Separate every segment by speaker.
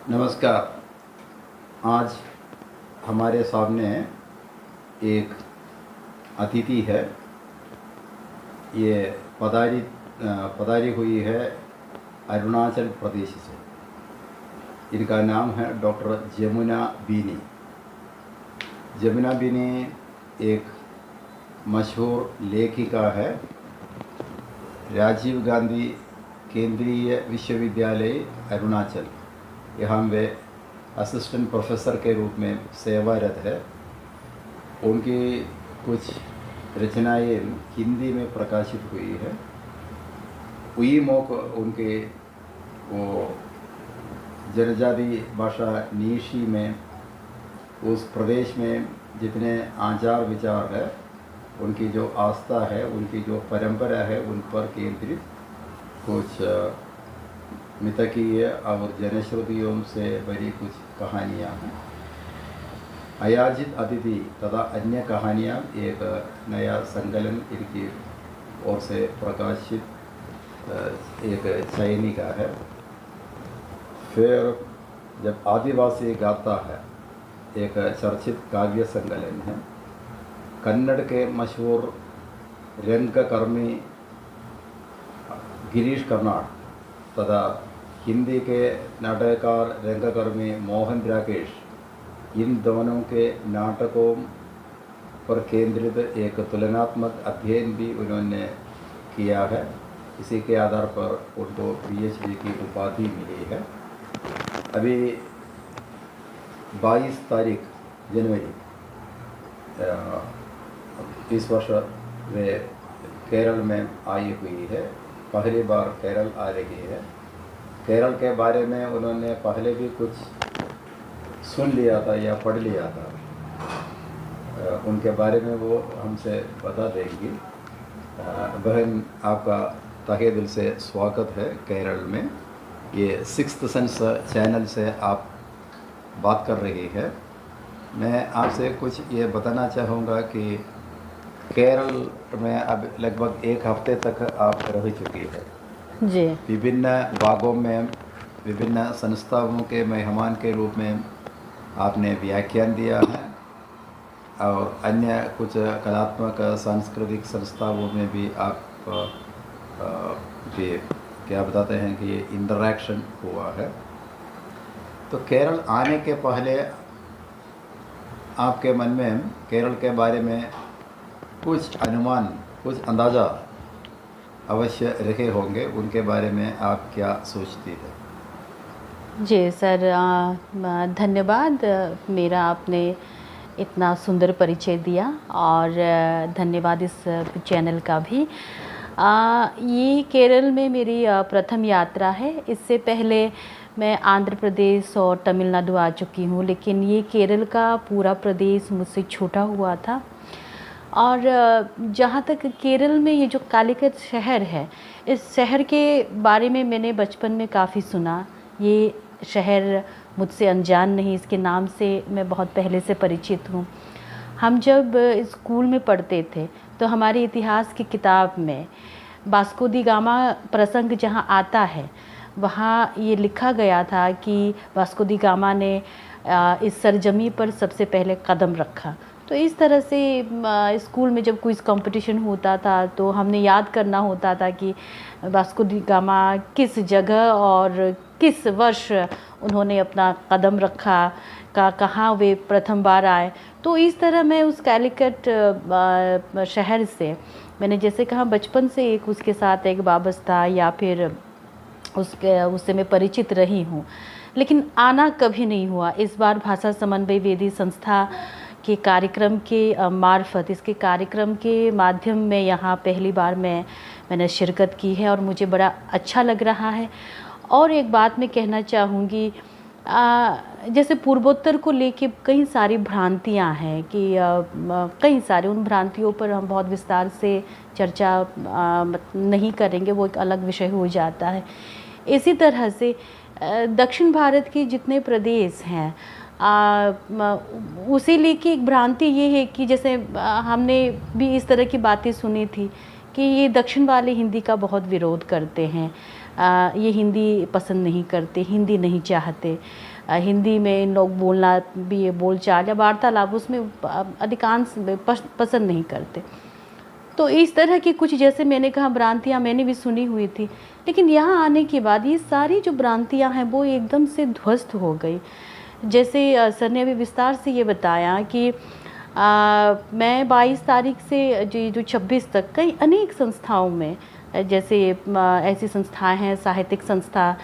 Speaker 1: नमस्कार। आज हमारे सामने एक अतिथि है। ये पधारी हुई है अरुणाचल प्रदेश से। इनका नाम है डॉक्टर जमुना बीनी। जमुना बीनी एक मशहूर लेखिका है। राजीव गांधी केंद्रीय विश्वविद्यालय अरुणाचल, यहाँ वे असिस्टेंट प्रोफेसर के रूप में सेवारत है। उनकी कुछ रचनाएँ हिंदी में प्रकाशित हुई है। उईमोक उनके वो जनजाति भाषा नीशी में उस प्रदेश में जितने आचार विचार है, उनकी जो आस्था है, उनकी जो परंपरा है, उन पर केंद्रित कुछ मितकीय और जनश्रुतियों से भरी कुछ कहानियाँ हैं। अयाचित अतिथि तथा अन्य कहानियाँ एक नया संकलन इनकी ओर से प्रकाशित एक चयनिका है। फिर जब आदिवासी गाता है एक चर्चित काव्य संकलन है। कन्नड़ के मशहूर रंगकर्मी गिरीश कर्नाड तथा हिंदी के नाटककार रंगकर्मी मोहन राकेश, इन दोनों के नाटकों पर केंद्रित एक तुलनात्मक अध्ययन भी उन्होंने किया है। इसी के आधार पर उनको PhD की उपाधि मिली है। अभी 22 तारीख जनवरी इस वर्ष वे केरल में आई हुई है। पहली बार केरल आ रही है। केरल के बारे में उन्होंने पहले भी कुछ सुन लिया था या पढ़ लिया था। उनके बारे में वो हमसे बता देंगी। बहन, आपका तहे दिल से स्वागत है केरल में। ये सिक्स्थ सेंस चैनल से आप बात कर रही है। मैं आपसे कुछ ये बताना चाहूँगा कि केरल में अब लगभग एक हफ्ते तक आप रह चुकी है
Speaker 2: जी।
Speaker 1: विभिन्न भागों में विभिन्न संस्थाओं के मेहमान के रूप में आपने व्याख्यान दिया है और अन्य कुछ कलात्मक सांस्कृतिक संस्थाओं में भी आप ये क्या बताते हैं कि ये इंटरैक्शन हुआ है। तो केरल आने के पहले आपके मन में केरल के बारे में कुछ अनुमान, कुछ अंदाज़ा अवश्य रखे होंगे। उनके बारे में आप क्या सोचती हैं?
Speaker 2: जी सर, धन्यवाद। मेरा आपने इतना सुंदर परिचय दिया और धन्यवाद इस चैनल का भी। ये केरल में मेरी प्रथम यात्रा है। इससे पहले मैं आंध्र प्रदेश और तमिलनाडु आ चुकी हूँ, लेकिन ये केरल का पूरा प्रदेश मुझसे छूटा हुआ था। और जहाँ तक केरल में ये जो कालीकट शहर है, इस शहर के बारे में मैंने बचपन में काफ़ी सुना। ये शहर मुझसे अनजान नहीं, इसके नाम से मैं बहुत पहले से परिचित हूँ। हम जब स्कूल में पढ़ते थे तो हमारी इतिहास की किताब में वास्को दी गामा प्रसंग जहाँ आता है, वहाँ ये लिखा गया था कि वास्को दी गामा ने इस सरजमी पर सबसे पहले कदम रखा। तो इस तरह से स्कूल में जब क्विज़ कंपटीशन होता था तो हमने याद करना होता था कि वास्को दी गामा किस जगह और किस वर्ष उन्होंने अपना कदम रखा, कहाँ वे प्रथम बार आए। तो इस तरह मैं उस कालीकट शहर से, मैंने जैसे कहा, बचपन से एक उसके साथ एक वाबस्ता या फिर उससे मैं परिचित रही हूँ, लेकिन आना कभी नहीं हुआ। इस बार भाषा समन्वय वेदी संस्था के कार्यक्रम के मार्फत, इसके कार्यक्रम के माध्यम में यहाँ पहली बार मैंने शिरकत की है और मुझे बड़ा अच्छा लग रहा है। और एक बात मैं कहना चाहूँगी, जैसे पूर्वोत्तर को लेके कई सारी भ्रांतियाँ हैं कि कई सारी, उन भ्रांतियों पर हम बहुत विस्तार से चर्चा नहीं करेंगे, वो एक अलग विषय हो जाता है। इसी तरह से दक्षिण भारत के जितने प्रदेश हैं, उसे लेके एक भ्रांति ये है कि जैसे हमने भी इस तरह की बातें सुनी थी कि ये दक्षिण वाले हिंदी का बहुत विरोध करते हैं, ये हिंदी पसंद नहीं करते, हिंदी नहीं चाहते, हिंदी में इन लोग बोलना भी, ये बोलचाल या वार्तालाप उसमें अधिकांश पसंद नहीं करते। तो इस तरह की कुछ, जैसे मैंने कहा, भ्रांतियाँ मैंने भी सुनी हुई थी, लेकिन यहाँ आने के बाद ये सारी जो भ्रांतियाँ हैं वो एकदम से ध्वस्त हो गई। जैसे सर ने अभी विस्तार से ये बताया कि मैं 22 तारीख से जो 26 तक कई अनेक संस्थाओं में, जैसे ऐसी संस्थाएं हैं, साहित्यिक संस्था,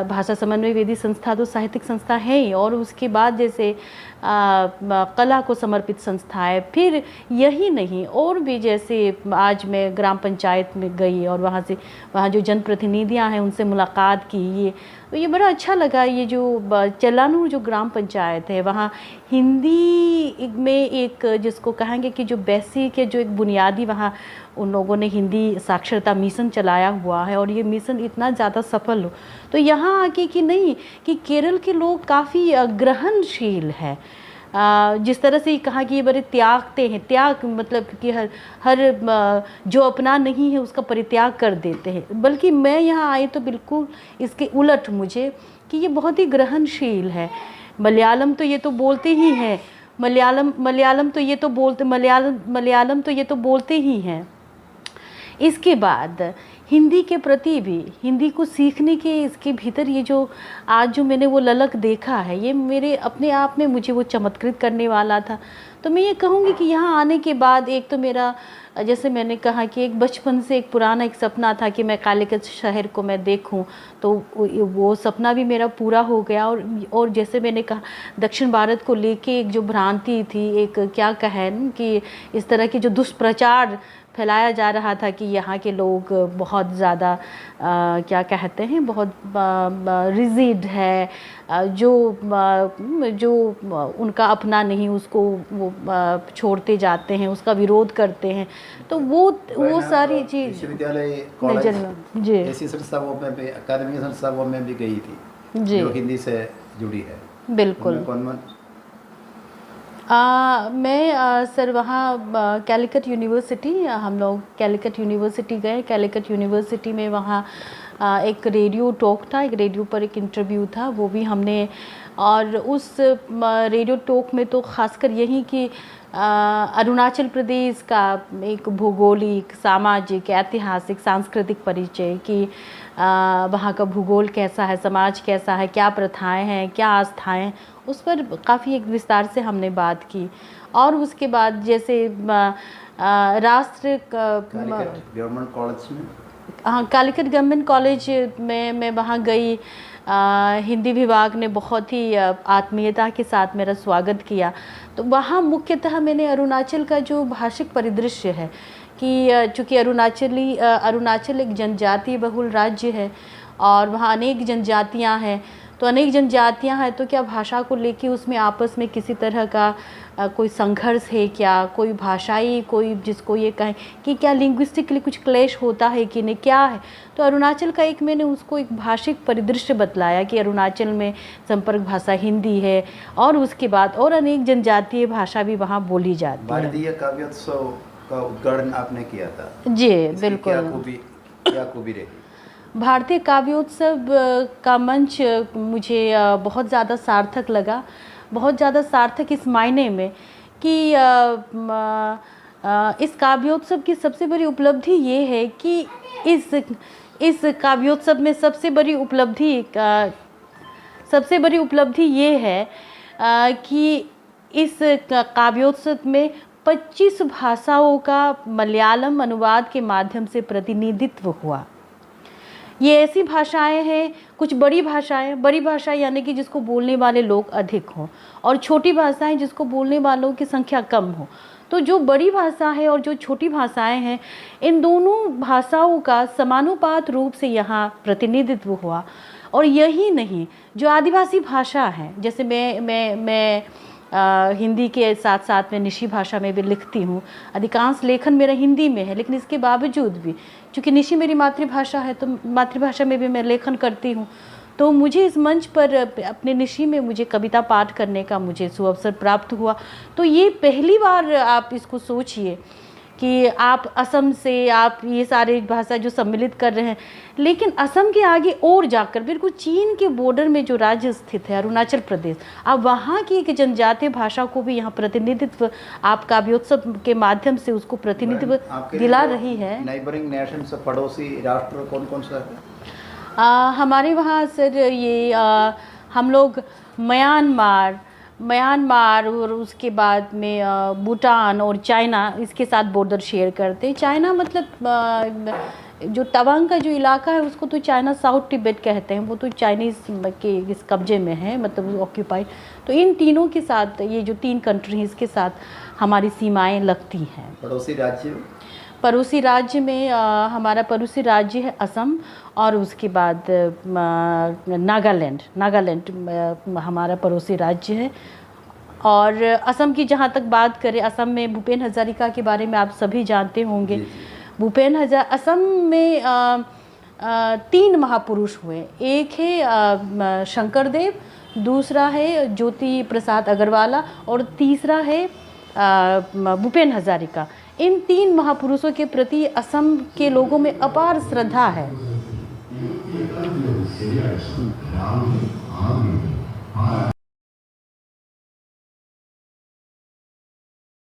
Speaker 2: भाषा समन्वय वेदी संस्था तो साहित्यिक संस्था है ही, और उसके बाद जैसे कला को समर्पित संस्थाएं, फिर यही नहीं और भी, जैसे आज मैं ग्राम पंचायत में गई और वहाँ जो जनप्रतिनिधियाँ हैं उनसे मुलाकात की, ये बड़ा अच्छा लगा। ये जो चलानूर जो ग्राम पंचायत है, वहाँ हिंदी में एक, जिसको कहेंगे कि जो बेसिक है, जो एक बुनियादी, वहाँ उन लोगों ने हिंदी साक्षरता मिशन चलाया हुआ है, और ये मिशन इतना ज़्यादा सफल हो, तो यहाँ आके कि नहीं, कि केरल के लोग काफ़ी ग्रहणशील है। जिस तरह से कहा कि ये बड़े त्यागते हैं, त्याग मतलब कि हर जो अपना नहीं है उसका परित्याग कर देते हैं, बल्कि मैं यहाँ आई तो बिल्कुल इसके उलट मुझे कि ये बहुत ही ग्रहणशील है। मलयालम तो ये तो बोलते ही हैं, मलयालम तो ये तो बोलते ही हैं। इसके बाद हिंदी के प्रति भी, हिंदी को सीखने के इसके भीतर ये जो आज जो मैंने वो ललक देखा है, ये मेरे अपने आप में मुझे वो चमत्कृत करने वाला था। तो मैं ये कहूँगी कि यहाँ आने के बाद एक तो मेरा, जैसे मैंने कहा कि एक बचपन से एक पुराना एक सपना था कि मैं कालीकट शहर को मैं देखूं, तो वो सपना भी मेरा पूरा हो गया। और जैसे मैंने कहा, दक्षिण भारत को लेके एक जो भ्रांति थी, एक क्या कहें कि इस तरह की जो दुष्प्रचार फैलाया जा रहा था कि यहाँ के लोग बहुत ज़्यादा क्या कहते हैं, बहुत रिजिड है, जो उनका अपना नहीं उसको वो छोड़ते जाते हैं, उसका विरोध करते हैं। तो वो सारी चीज़
Speaker 1: विश्वविद्यालय, कॉलेज
Speaker 2: जी
Speaker 1: ऐसी संस्थाओं में भी, अकादमिक संस्थाओं में भी गई थी
Speaker 2: जी,
Speaker 1: जो हिंदी से जुड़ी है।
Speaker 2: बिल्कुल। मैं सर वहाँ कैलिकट यूनिवर्सिटी, हम लोग कैलिकट यूनिवर्सिटी गए। कैलिकट यूनिवर्सिटी में वहाँ एक रेडियो टॉक था, एक रेडियो पर एक इंटरव्यू था, वो भी हमने, और उस रेडियो टॉक में तो ख़ासकर यही कि अरुणाचल प्रदेश का एक भौगोलिक, सामाजिक, ऐतिहासिक, सांस्कृतिक परिचय कि वहाँ का भूगोल कैसा है, समाज कैसा है, क्या प्रथाएं हैं, क्या आस्थाएं, उस पर काफ़ी एक विस्तार से हमने बात की। और उसके बाद जैसे राष्ट्र
Speaker 1: गवर्नमेंट कॉलेज में,
Speaker 2: हाँ, कालीकट गवर्नमेंट कॉलेज में मैं वहाँ गई। हिंदी विभाग ने बहुत ही आत्मीयता के साथ मेरा स्वागत किया। तो वहाँ मुख्यतः मैंने अरुणाचल का जो भाषिक परिदृश्य है कि चूँकि अरुणाचल एक जनजातीय बहुल राज्य है और वहाँ अनेक जनजातियाँ हैं, तो अनेक जनजातियाँ हैं, तो क्या भाषा को लेके उसमें आपस में किसी तरह का कोई संघर्ष है क्या, कोई भाषाई, कोई जिसको ये कहें कि क्या लिंग्विस्टिकली कुछ क्लेश होता है कि नहीं, क्या है। तो अरुणाचल का एक मैंने उसको एक भाषिक परिदृश्य बतलाया कि अरुणाचल में संपर्क भाषा हिंदी है, और उसके बाद और अनेक जनजातीय भाषा भी वहाँ बोली जाती है।
Speaker 1: भारतीय काव्योत्सव का उद्घाटन आपने किया था
Speaker 2: जी, बिल्कुल।
Speaker 1: क्या खूबी रही?
Speaker 2: भारतीय काव्योत्सव का मंच मुझे बहुत ज़्यादा सार्थक लगा, बहुत ज़्यादा सार्थक इस मायने में कि इस काव्योत्सव की सबसे बड़ी उपलब्धि ये है कि इस काव्योत्सव में सबसे बड़ी उपलब्धि ये है कि इस काव्योत्सव में 25 भाषाओं का मलयालम अनुवाद के माध्यम से प्रतिनिधित्व हुआ। ये ऐसी भाषाएं हैं, कुछ बड़ी भाषा यानी कि जिसको बोलने वाले लोग अधिक हों, और छोटी भाषाएं जिसको बोलने वालों की संख्या कम हो। तो जो बड़ी भाषा है और जो छोटी भाषाएं हैं, इन दोनों भाषाओं का समानुपात रूप से यहाँ प्रतिनिधित्व हुआ। और यही नहीं, जो आदिवासी भाषा है, जैसे मैं हिंदी के साथ साथ मैं निशी भाषा में भी लिखती हूँ, अधिकांश लेखन मेरा हिंदी में है, लेकिन इसके बावजूद भी चूँकि निशी मेरी मातृभाषा है, तो मातृभाषा में भी मैं लेखन करती हूँ। तो मुझे इस मंच पर अपने निशी में मुझे कविता पाठ करने का मुझे सुअवसर प्राप्त हुआ। तो ये पहली बार आप इसको सोचिए कि आप असम से आप ये सारे भाषा जो सम्मिलित कर रहे हैं, लेकिन असम के आगे और जाकर बिल्कुल चीन के बॉर्डर में जो राज्य स्थित है अरुणाचल प्रदेश, आप वहाँ की एक जनजातीय भाषा को भी यहाँ प्रतिनिधित्व आप काव्य उत्सव के माध्यम से उसको प्रतिनिधित्व दिला रही है।
Speaker 1: नेबरिंग नेशंस, पड़ोसी राष्ट्र कौन कौन सा है?
Speaker 2: हमारे वहाँ सर ये हम लोग म्यांमार और उसके बाद में भूटान और चाइना इसके साथ बॉर्डर शेयर करते हैं। चाइना मतलब जो तवांग का जो इलाका है उसको तो चाइना साउथ तिब्बत कहते हैं, वो तो चाइनीज़ के इस कब्जे में है, मतलब ऑक्यूपाइड। तो इन तीनों के साथ, ये जो 3 कंट्रीज़ के साथ हमारी सीमाएं लगती हैं। पड़ोसी राज्य में हमारा पड़ोसी राज्य है असम, और उसके बाद नागालैंड हमारा पड़ोसी राज्य है। और असम की जहाँ तक बात करें, असम में भूपेन हज़ारिका के बारे में आप सभी जानते होंगे। असम में 3 महापुरुष हुए, एक है शंकरदेव, दूसरा है ज्योति प्रसाद अग्रवाला और तीसरा है भूपेन हज़ारिका। इन 3 महापुरुषों के प्रति असम के लोगों में अपार श्रद्धा है।